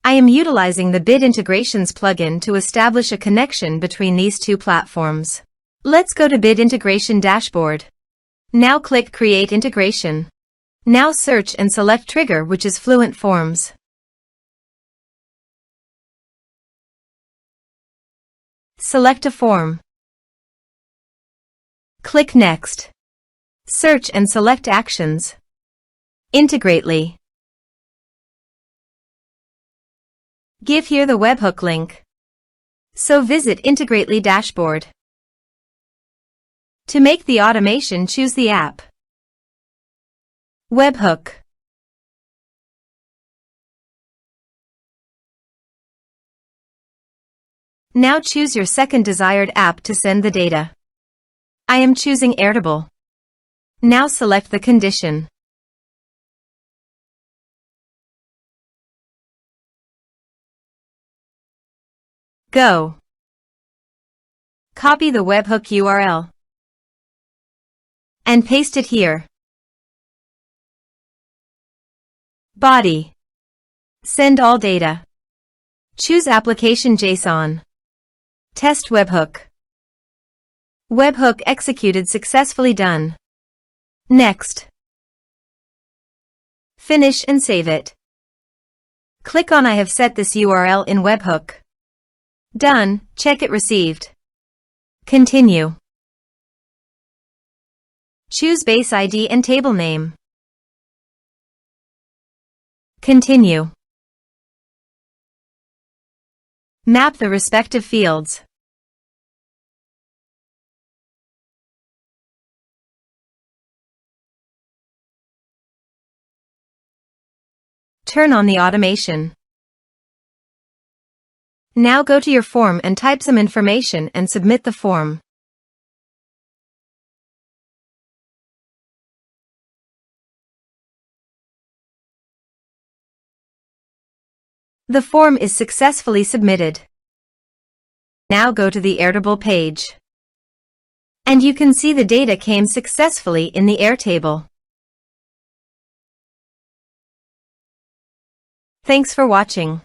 I am utilizing the Bit Integrations plugin to establish a connection between these two platforms. Let's go to Bit Integration Dashboard. Now click Create Integration. Now search and select trigger, which is Fluent Forms. Select a form. Click Next. Search and select Actions. Integrately. Give here the webhook link. So visit Integrately dashboard. To make the automation, choose the app. Webhook. Now choose your second desired app to send the data. I am choosing Airtable. Now select the condition. Go. Copy the webhook URL and paste it here. Body. Send all data. Choose application JSON. Test webhook. Webhook executed successfully. Done. Next. Finish and save it. Click on I have set this URL in webhook. Done. Check it received. Continue. Choose base ID and table name. Continue. Map the respective fields. Turn on the automation. Now go to your form and type some information and submit the form. The form is successfully submitted. Now go to the Airtable page. And you can see the data came successfully in the Airtable. Thanks for watching.